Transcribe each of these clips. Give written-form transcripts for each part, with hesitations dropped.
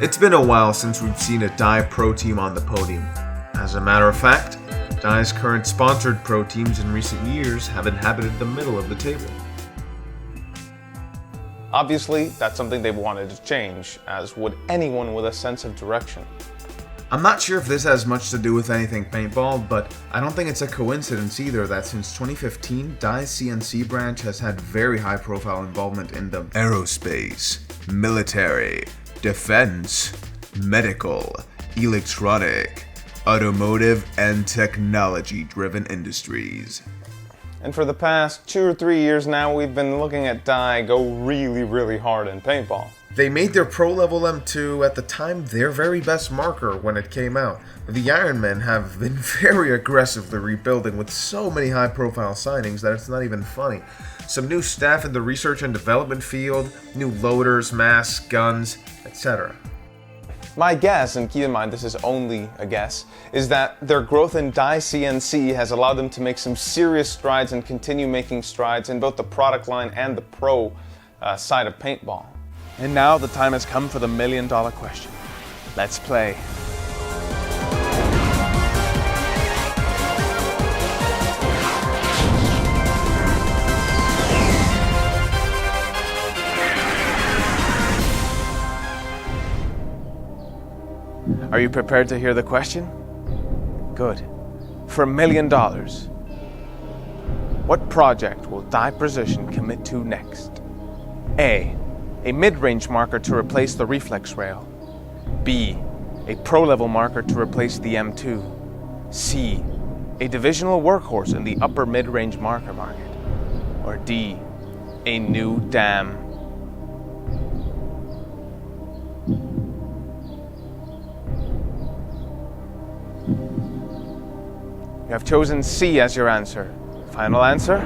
It's been a while since we've seen a Dye Pro team on the podium. As a matter of fact, Dye's current sponsored pro teams in recent years have inhabited the middle of the table. Obviously, that's something they wanted to change, as would anyone with a sense of direction. I'm not sure if this has much to do with anything paintball, but I don't think it's a coincidence either that since 2015, Dye's CNC branch has had very high profile involvement in the aerospace, military, defense, medical, electronic, automotive, and technology-driven industries. And for the past 2 or 3 years now, we've been looking at Dye go really hard in paintball. They made their Pro Level M2 at the time their very best marker when it came out. The Ironmen have been very aggressively rebuilding with so many high-profile signings that it's not even funny. Some new staff in the research and development field, new loaders, masks, guns, etc. My guess, and keep in mind this is only a guess, is that their growth in Dye CNC has allowed them to make some serious strides and continue making strides in both the product line and the pro side of paintball. And now the time has come for the million-dollar question. Let's play. Are you prepared to hear the question? Good. For $1 million, what project will Dye Precision commit to next? A mid-range marker to replace the reflex rail. B, a pro-level marker to replace the M2. C, a divisional workhorse in the upper mid-range marker market. Or D, a new dam. You have chosen C as your answer. Final answer?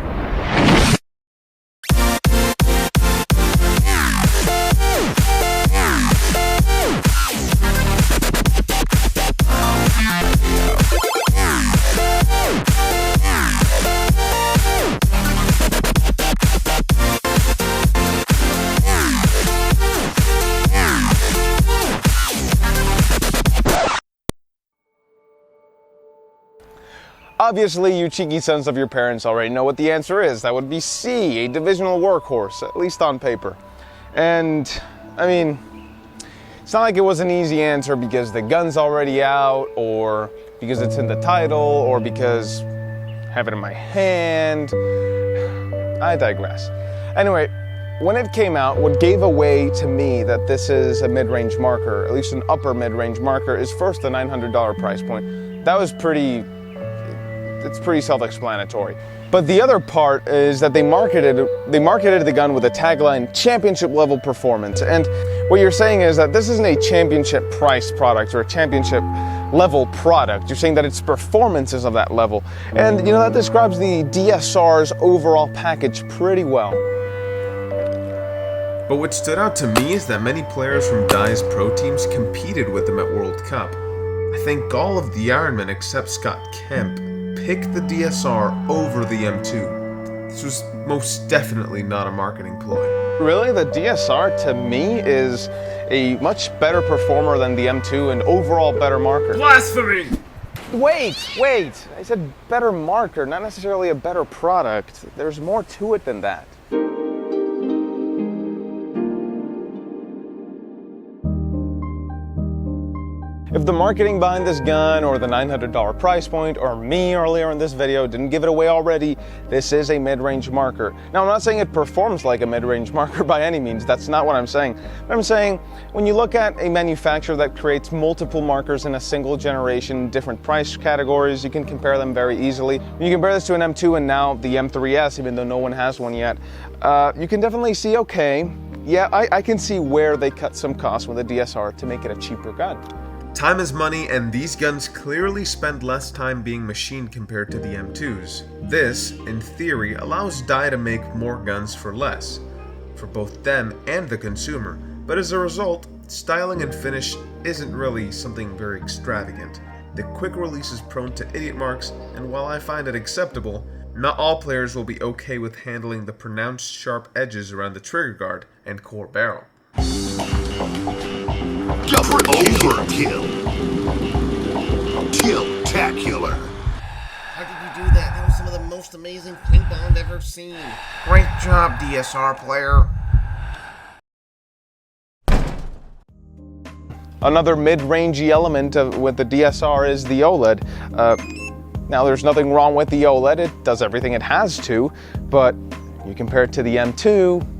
Obviously, you cheeky sons of your parents already know what the answer is. That would be C, a divisional workhorse, at least on paper. And, I mean, it's not like it was an easy answer because the gun's already out, or because it's in the title, or because I have it in my hand. I digress. Anyway, when it came out, what gave away to me that this is a mid-range marker, at least an upper mid-range marker, is first the $900 price point. That was pretty self-explanatory. But the other part is that they marketed the gun with a tagline, championship level performance. And what you're saying is that this isn't a championship price product or a championship level product. You're saying that its performance is of that level. And you know, that describes the DSR's overall package pretty well. But what stood out to me is that many players from Dye's pro teams competed with them at World Cup. I think all of the Ironmen except Scott Kemp picked the DSR over the M2. This was most definitely not a marketing ploy. Really, the DSR to me is a much better performer than the M2 and overall better marker. Blasphemy! Wait! I said better marker, not necessarily a better product. There's more to it than that. If the marketing behind this gun, or the $900 price point, or me earlier in this video didn't give it away already, this is a mid-range marker. Now, I'm not saying it performs like a mid-range marker by any means. That's not what I'm saying. But I'm saying when you look at a manufacturer that creates multiple markers in a single generation, different price categories, you can compare them very easily. When you compare this to an M2 and now the M3S, even though no one has one yet, you can definitely see, okay, yeah, I can see where they cut some costs with a DSR to make it a cheaper gun. Time is money, and these guns clearly spend less time being machined compared to the M2s. This, in theory, allows Dye to make more guns for less, for both them and the consumer, but as a result, styling and finish isn't really something very extravagant. The quick release is prone to idiot marks, and while I find it acceptable, not all players will be okay with handling the pronounced sharp edges around the trigger guard and core barrel. Double Super kill. Kill-tacular. How did you do that? That was some of the most amazing paintball I've ever seen. Great job, DSR player. Another mid-rangey element with the DSR is the OLED. Now, there's nothing wrong with the OLED. It does everything it has to, but you compare it to the M2,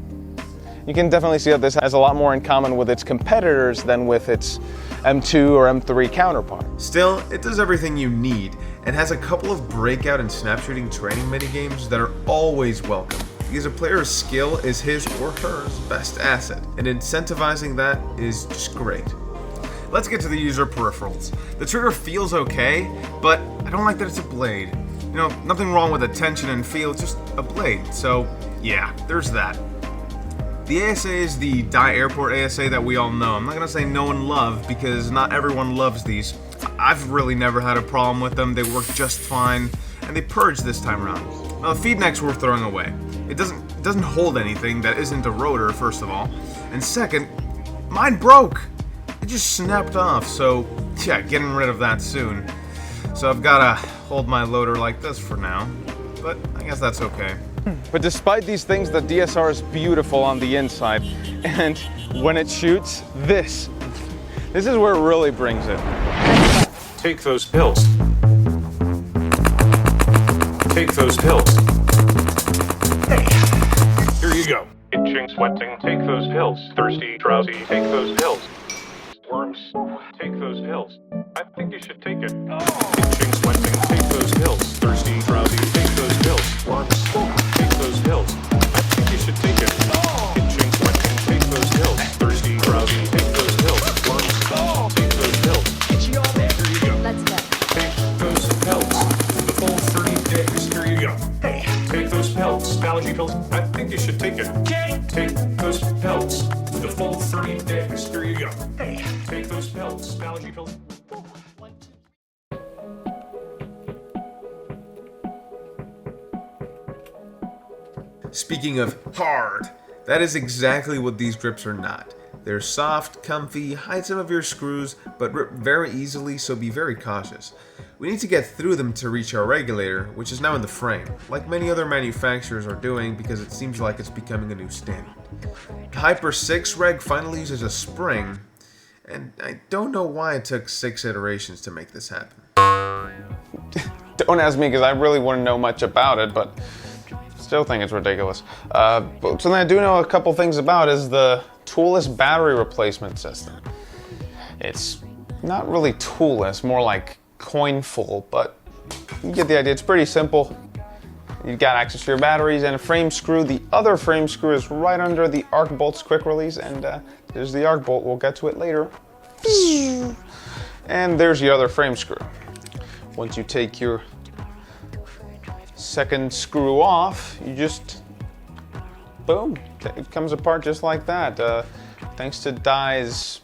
you can definitely see that this has a lot more in common with its competitors than with its M2 or M3 counterpart. Still, it does everything you need, and has a couple of breakout and snap shooting training minigames that are always welcome, because a player's skill is his or her best asset, and incentivizing that is just great. Let's get to the user peripherals. The trigger feels okay, but I don't like that it's a blade. You know, nothing wrong with the tension and feel, it's just a blade, so yeah, there's that. The ASA is the Die Airport ASA that we all know. I'm not gonna say no one loved, because not everyone loves these. I've really never had a problem with them, they work just fine, and they purge this time around. Now, the feed necks we're throwing away. It doesn't hold anything that isn't a rotor, first of all, and second, mine broke! It just snapped off, so yeah, getting rid of that soon. So I've gotta hold my loader like this for now, but I guess that's okay. But despite these things, the DSR is beautiful on the inside, and when it shoots, this is where it really brings it. Take those pills. Take those pills. Hey, here you go. Itching, sweating, take those pills. Thirsty, drowsy, take those pills. Worms, take those pills. I think you should take it. Itching, sweating, take those pills. Thirsty, drowsy, take those pills. Worms, take those pills. I think you should take it. Itching, sweating, take those pills. Thirsty, drowsy, take those pills. Worms, take those pills. Itchy all day. Here you go. Let's go. Take those pills. The full 30 days. Here you go. Hey, take those pills. Allergy pills. I think you should take it. Take those pills. The full 30 days. Here you go. Hey, take those pills. Allergy pills. Speaking of hard, that is exactly what these grips are not. They're soft, comfy, hide some of your screws, but rip very easily, so be very cautious. We need to get through them to reach our regulator, which is now in the frame, like many other manufacturers are doing because it seems like it's becoming a new standard. The Hyper 6 reg finally uses a spring, and I don't know why it took 6 iterations to make this happen. Don't ask me because I really wouldn't know much about it, but still think it's ridiculous. But something I do know a couple things about is the toolless battery replacement system. It's not really toolless, more like coinful, but you get the idea. It's pretty simple. You've got access to your batteries and a frame screw. The other frame screw is right under the arc bolt's quick release, and there's the arc bolt. We'll get to it later. And there's your other frame screw. Once you take your second screw off, you just, boom, it comes apart just like that. Thanks to Die's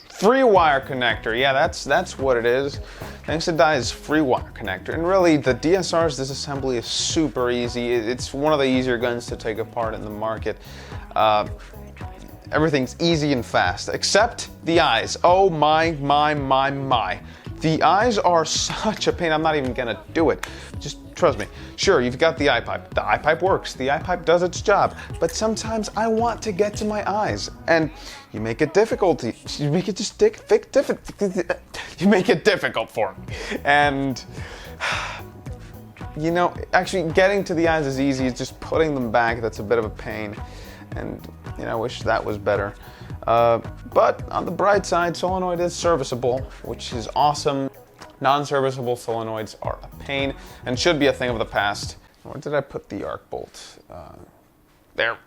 free wire connector. Yeah, that's what it is. Thanks to Die's free wire connector. And really, the DSR's disassembly is super easy. It's one of the easier guns to take apart in the market. Everything's easy and fast, except the eyes. Oh my. The eyes are such a pain, I'm not even gonna do it. Just trust me. Sure, you've got the eye pipe. The eye pipe works. The eye pipe does its job. But sometimes I want to get to my eyes. And you make it difficult. You make it just you make it difficult for me. And you know, actually getting to the eyes is easy. It's just putting them back that's a bit of a pain. And you know, I wish that was better. But on the bright side, solenoid is serviceable, which is awesome. Non-serviceable solenoids are a pain and should be a thing of the past. Where did I put the arc bolt? There.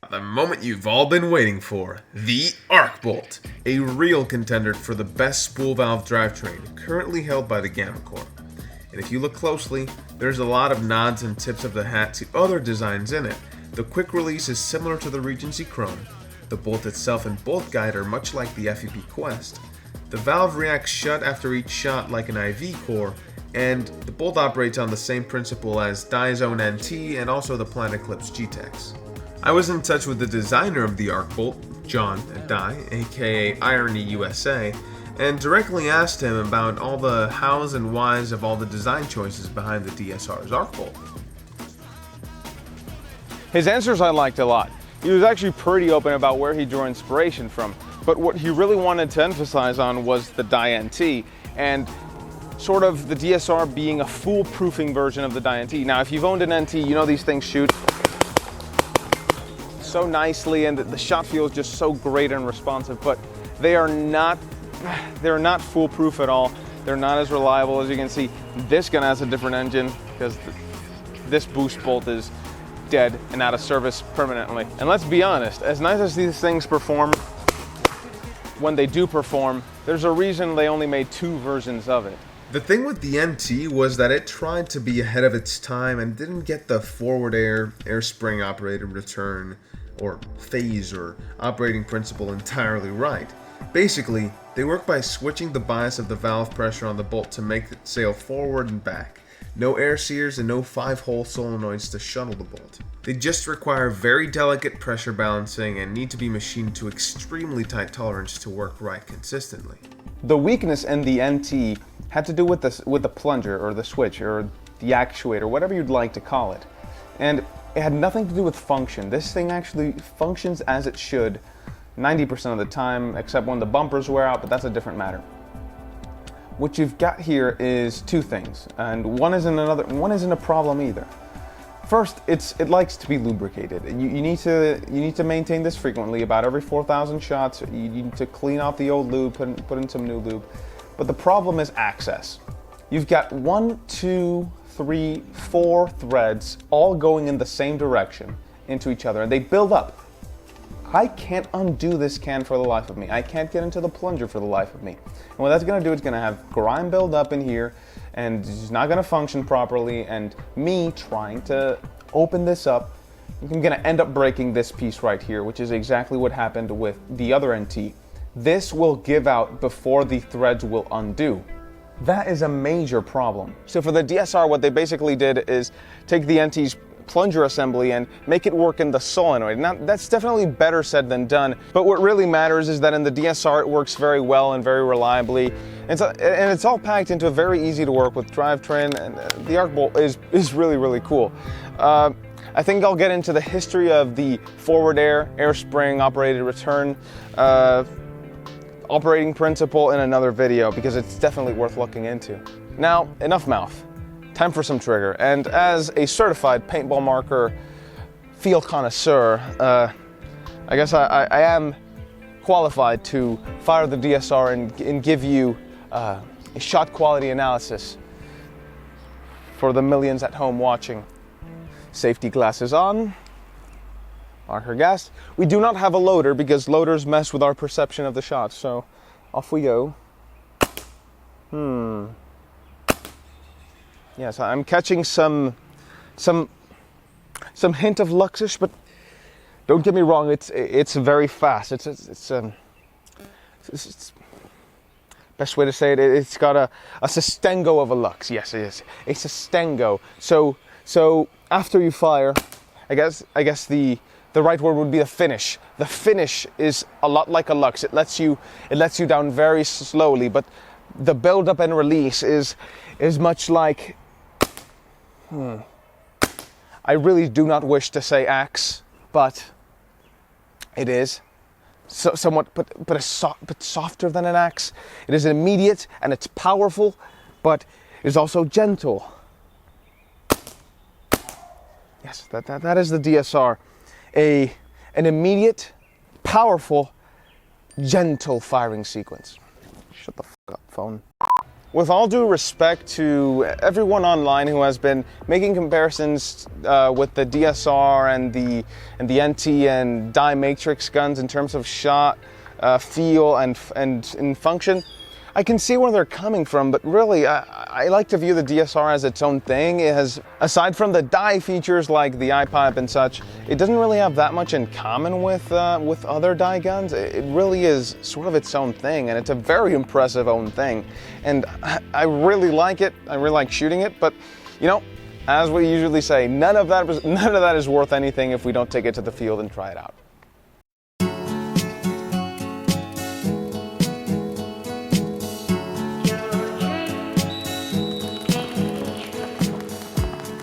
The moment you've all been waiting for, the arc bolt, a real contender for the best spool valve drivetrain, currently held by the Gamma Corp. And if you look closely, there's a lot of nods and tips of the hat to other designs in it. The quick release is similar to the Regency Chrome. The bolt itself and bolt guide are much like the FEP Quest. The valve reacts shut after each shot like an IV core, and the bolt operates on the same principle as Dye's own NT and also the Planet Eclipse GTEX. I was in touch with the designer of the arc bolt, John at Dye, aka Irony USA, and directly asked him about all the hows and whys of all the design choices behind the DSR's arc bolt. His answers I liked a lot. He was actually pretty open about where he drew inspiration from, but what he really wanted to emphasize on was the Dye NT, and sort of the DSR being a foolproofing version of the Dye NT. Now, if you've owned an NT, you know these things shoot so nicely and the shot feels just so great and responsive, but they're not foolproof at all. They're not as reliable as you can see. This gun has a different engine because this boost bolt is dead and out of service permanently. And let's be honest, as nice as these things perform, when they do perform, there's a reason they only made 2 versions of it. The thing with the NT was that it tried to be ahead of its time and didn't get the forward air spring operated return, or phase or operating principle entirely right. Basically, they work by switching the bias of the valve pressure on the bolt to make it sail forward and back. No air sears and no 5-hole solenoids to shuttle the bolt. They just require very delicate pressure balancing and need to be machined to extremely tight tolerance to work right consistently. The weakness in the NT had to do with the plunger or the switch or the actuator, whatever you'd like to call it. And it had nothing to do with function. This thing actually functions as it should 90% of the time, except when the bumpers wear out, but that's a different matter. What you've got here is 2 things, and one isn't a problem either. First, it likes to be lubricated. You need to maintain this frequently, about every 4,000 shots. You need to clean off the old lube, put in some new lube. But the problem is access. You've got 1, 2, 3, 4 threads all going in the same direction into each other, and they build up. I can't undo this can for the life of me. I can't get into the plunger for the life of me. And what that's gonna do, it's gonna have grime build up in here, and it's not gonna function properly, and me trying to open this up, I'm gonna end up breaking this piece right here, which is exactly what happened with the other NT. This will give out before the threads will undo. That is a major problem. So for the DSR, what they basically did is take the NT's plunger assembly and make it work in the solenoid. Now, that's definitely better said than done, but what really matters is that in the DSR, it works very well and very reliably. And it's all packed into a very easy to work with drivetrain, and the arc bolt is really, really cool. I think I'll get into the history of the forward air spring operated return operating principle in another video, because it's definitely worth looking into. Now, enough mouth. Time for some trigger. And as a certified paintball marker field connoisseur, I guess I am qualified to fire the DSR and give you a shot quality analysis for the millions at home watching. Safety glasses on. Marker gassed. We do not have a loader because loaders mess with our perception of the shot, so off we go. Yes, I'm catching some hint of Luxish, but don't get me wrong, it's very fast. It's best way to say it. It's got a sustengo of a Lux. Yes, it is. A sustengo. So after you fire, I guess the right word would be the finish. The finish is a lot like a Lux. It lets you down very slowly, but the build up and release is much like I really do not wish to say axe, but it is somewhat but softer than an axe. It is immediate and it's powerful, but it is also gentle. Yes, that is the DSR. An immediate, powerful, gentle firing sequence. Shut the fuck up, phone. With all due respect to everyone online who has been making comparisons with the DSR and the NT and Dye Matrix guns in terms of shot, feel, and in function, I can see where they're coming from, but really, I like to view the DSR as its own thing. It has, aside from the die features like the eye pipe and such, it doesn't really have that much in common with other die guns. It really is sort of its own thing, and it's a very impressive own thing. And I really like it. I really like shooting it, but you know, as we usually say, none of that is worth anything if we don't take it to the field and try it out.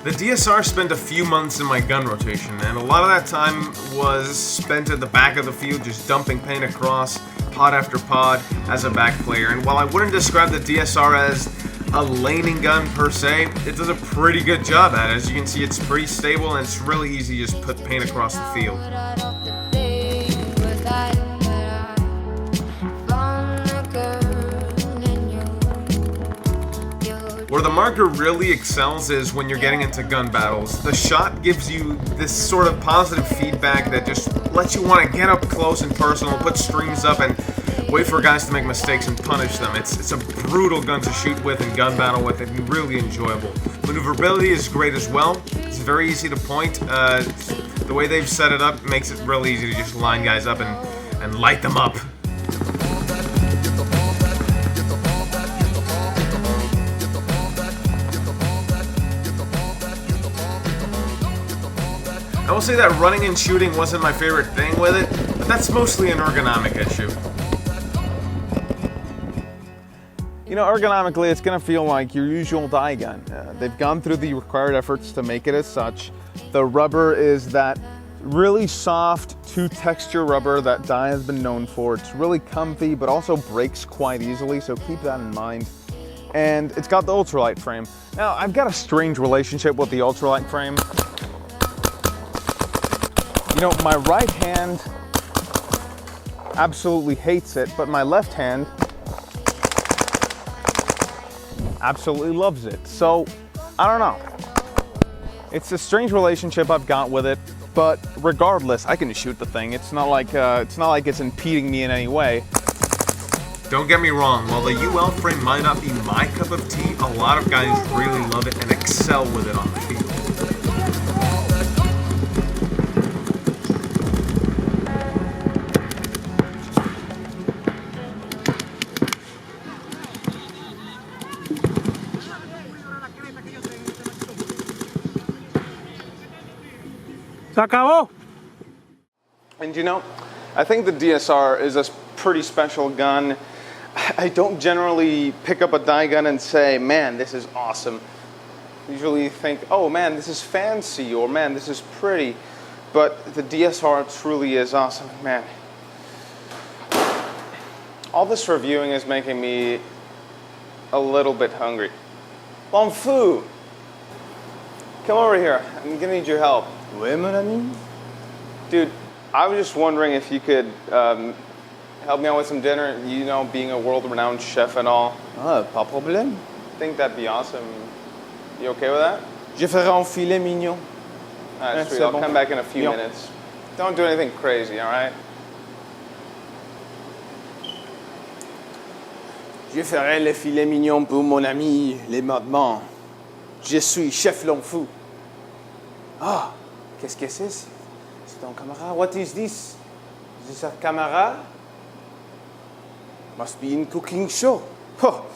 The DSR spent a few months in my gun rotation, and a lot of that time was spent at the back of the field just dumping paint across pod after pod as a back player. And while I wouldn't describe the DSR as a laning gun per se, it does a pretty good job at it. As you can see, it's pretty stable and it's really easy to just put paint across the field. Where the marker really excels is when you're getting into gun battles. The shot gives you this sort of positive feedback that just lets you want to get up close and personal, put streams up, and wait for guys to make mistakes and punish them. It's a brutal gun to shoot with and gun battle with, and really enjoyable. Maneuverability is great as well. It's very easy to point. The way they've set it up makes it really easy to just line guys up and light them up. I will say that running and shooting wasn't my favorite thing with it, but that's mostly an ergonomic issue. You know, ergonomically, it's going to feel like your usual die gun. They've gone through the required efforts to make it as such. The rubber is that really soft, two-texture rubber that die has been known for. It's really comfy, but also breaks quite easily, so keep that in mind. And it's got the ultralight frame. Now, I've got a strange relationship with the ultralight frame. You know, my right hand absolutely hates it, but my left hand absolutely loves it. So, I don't know. It's a strange relationship I've got with it, but regardless, I can shoot the thing. It's not like it's impeding me in any way. Don't get me wrong, while the UL frame might not be my cup of tea, a lot of guys really love it and excel with it on the field. And you know, I think the DSR is a pretty special gun. I don't generally pick up a die gun and say, man, this is awesome. Usually think, oh man, this is fancy, or man, this is pretty. But the DSR truly is awesome, man. All this reviewing is making me a little bit hungry. Bon fou! Come over here, I'm gonna need your help. Oui, mon ami? Dude, I was just wondering if you could help me out with some dinner, you know, being a world-renowned chef and all. Ah, pas problème. I think that'd be awesome. You okay with that? Je ferai un filet mignon. Alright, sweet. I'll come back in a few minutes. Don't do anything crazy, alright? Je ferai le filet mignon pour mon ami, les Mademans. Je suis chef Longfou. Ah, qu'est-ce que c'est? C'est ton camarade. What is this? Is this a camera? Must be in cooking show. Oh.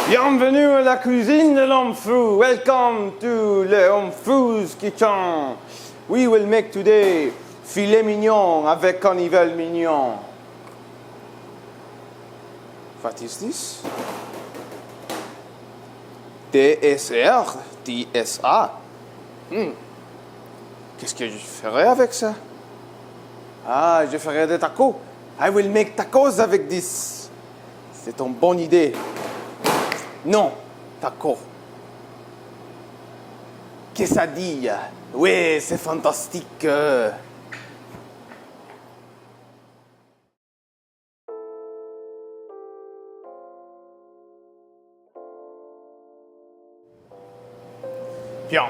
Bienvenue à la cuisine de l'homme fou. Welcome to the homme fou's kitchen. We will make today filet mignon avec cannibale mignon. What is this? DSR, DSA. Qu'est-ce que je ferai avec ça? Ah, je ferai des tacos. I will make tacos avec this. C'est une bonne idée. Non, tacos. Quesadilla. Oui, c'est fantastique. Bien.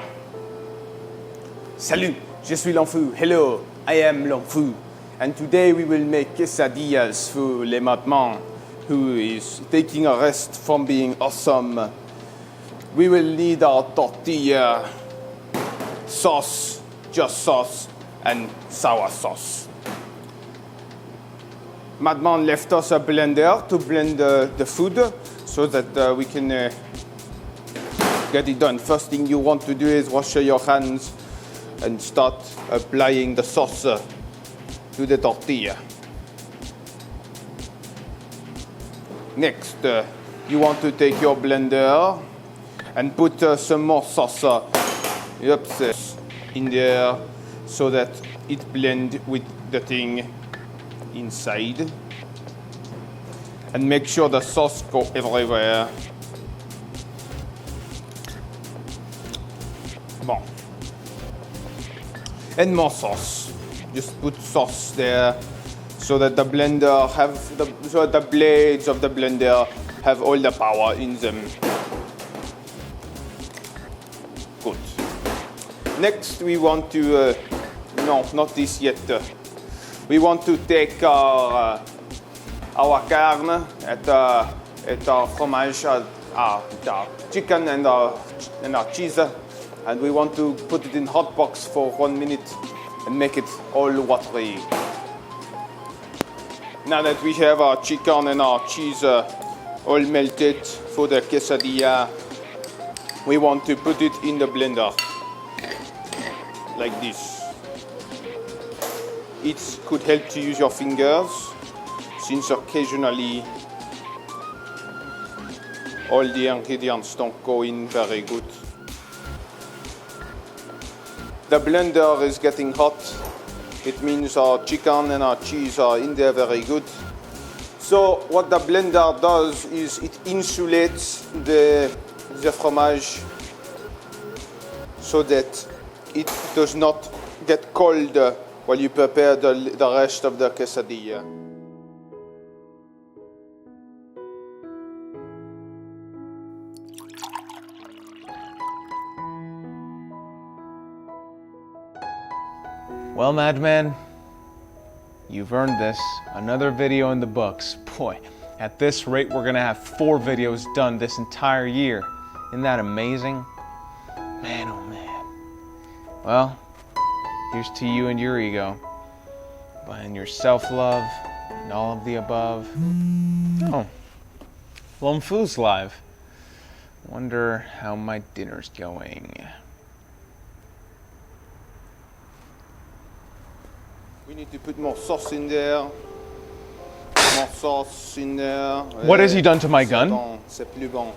Salut, je suis Longfou. Hello, I am Longfou. And today we will make quesadillas for les Mademans. who is taking a rest from being awesome. We will need our tortilla, sauce, just sauce, and sour sauce. Madman left us a blender to blend the food so that we can get it done. First thing you want to do is wash your hands and start applying the sauce to the tortilla. Next, you want to take your blender and put some more sauce in there so that it blends with the thing inside. And make sure the sauce go everywhere. Bon. And more sauce. Just put sauce there so that the blender so the blades of the blender have all the power in them. Good. Next, we want to no, not this yet. We want to take our carne at our fromage, our chicken and our cheese, and we want to put it in hot box for 1 minute and make it all watery. Now that we have our chicken and our cheese all melted for the quesadilla, we want to put it in the blender like this. It could help to use your fingers, since occasionally all the ingredients don't go in very good. The blender is getting hot. It means our chicken and our cheese are in there very good. So what the blender does is it insulates the fromage so that it does not get cold while you prepare the rest of the quesadilla. Well, Madman, you've earned this. Another video in the books. Boy, at this rate, we're gonna have 4 videos done this entire year. Isn't that amazing? Man, oh man. Well, here's to you and your ego, and your self-love, and all of the above. Oh, well, Food's live. Wonder how my dinner's going. We need to put more sauce in there. More sauce in there. What has he done to my gun? Bon, c'est plus bon.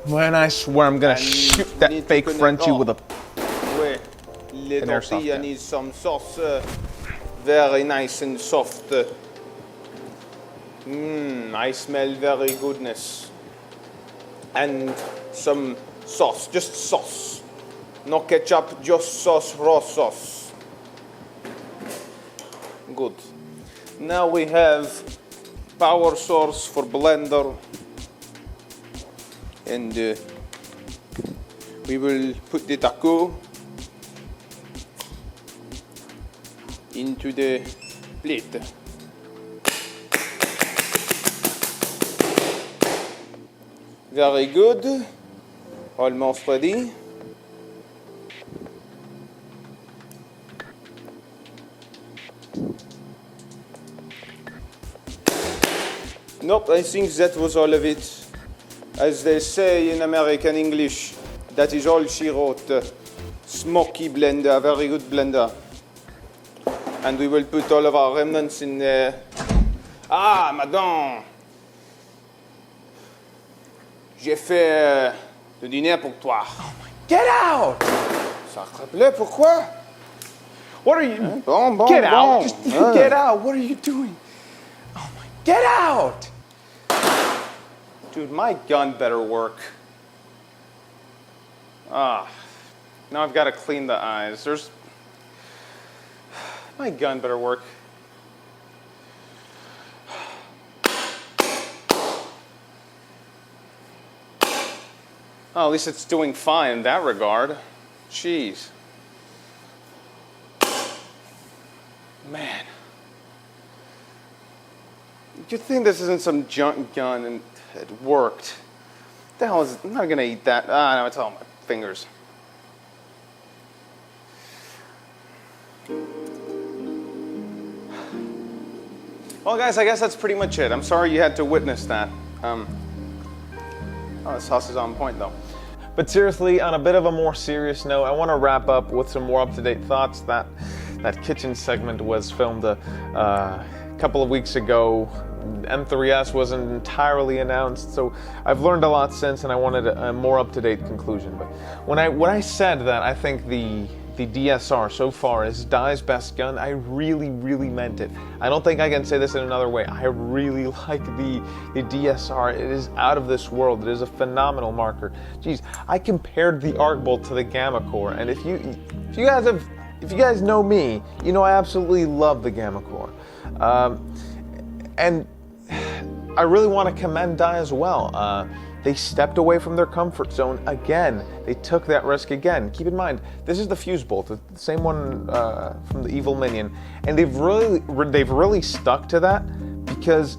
Man, I swear I'm gonna And shoot we that need to fake connect- Frenchie oh. with a... Ouais, les An airsoft tortillas gun. need some sauce. Very nice and soft. I smell very goodness. And some sauce, just sauce. No ketchup, just sauce, raw sauce. Good. Now we have power source for blender. And we will put the taco into the plate. Very good. Almost ready. Nope, I think that was all of it. As they say in American English, that is all she wrote. Smoky blender, very good blender. And we will put all of our remnants in there. Ah, madame! J'ai fait le dîner pour toi. Get out! Sacre-bleu, pourquoi? What are you... Bon, bon, Get bon. out! Just Ah. get out! What are you doing? Oh my... Get out! Dude, my gun better work. Ah, now I've got to clean the eyes. My gun better work. Oh, at least it's doing fine in that regard. Jeez. Man. You think this isn't some junk gun and it worked? What the hell is it? I'm not gonna eat that. Ah, no, it's all my fingers. Well, guys, I guess that's pretty much it. I'm sorry you had to witness that. Oh, the sauce is on point, though. But seriously, on a bit of a more serious note, I want to wrap up with some more up-to-date thoughts. That kitchen segment was filmed a couple of weeks ago. M3S wasn't entirely announced, so I've learned a lot since, and I wanted a more up-to-date conclusion. But when I said that I think the DSR so far is Dai's best gun, I really, really meant it. I don't think I can say this in another way. I really like the DSR. It is out of this world. It is a phenomenal marker. Jeez, I compared the Arc Bolt to the Gamma Core, and if you guys know me, you know I absolutely love the Gamma Core. And I really want to commend Dai as well. They stepped away from their comfort zone again. They took that risk again. Keep in mind, this is the fuse bolt, the same one from the Evil Minion, and they've really stuck to that, because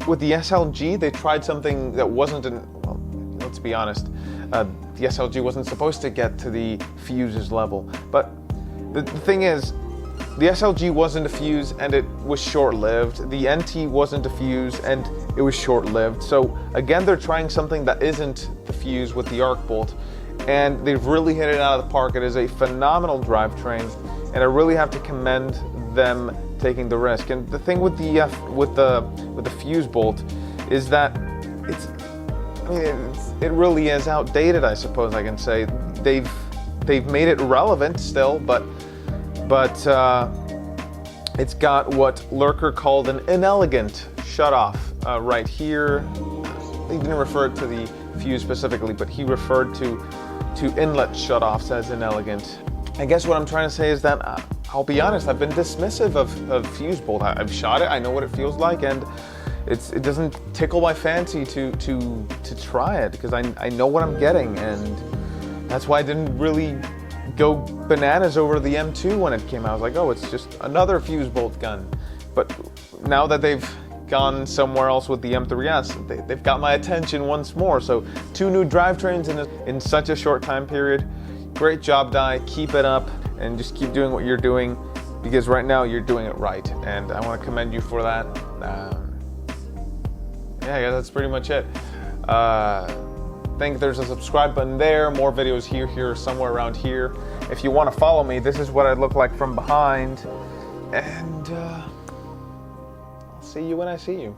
with the SLG they tried something that wasn't well, let's be honest, the SLG wasn't supposed to get to the fuses level. But the thing is, the SLG wasn't a fuse and it was short-lived. The NT wasn't a fuse and it was short-lived. So again, they're trying something that isn't the fuse with the Arc Bolt, and they've really hit it out of the park. It is a phenomenal drivetrain, and I really have to commend them taking the risk. And the thing with the fuse bolt is that it really is outdated, I suppose I can say. They've made it relevant still, but it's got what Lurker called an inelegant shutoff right here. He didn't refer to the fuse specifically, but he referred to inlet shutoffs as inelegant. I guess what I'm trying to say is that I'll be honest, I've been dismissive of fuse bolt. I've shot it, I know what it feels like, and it doesn't tickle my fancy to try it, because I know what I'm getting, and that's why I didn't really go bananas over the M2 when it came out. I was like, oh, it's just another fuse bolt gun. But now that they've gone somewhere else with the M3S, they've got my attention once more. So 2 new drivetrains in such a short time period. Great job, Dai. Keep it up and just keep doing what you're doing, because right now you're doing it right, and I want to commend you for that. Yeah, I guess that's pretty much it. I think there's a subscribe button there, more videos here, somewhere around here. If you want to follow me, this is what I look like from behind, and I'll see you when I see you.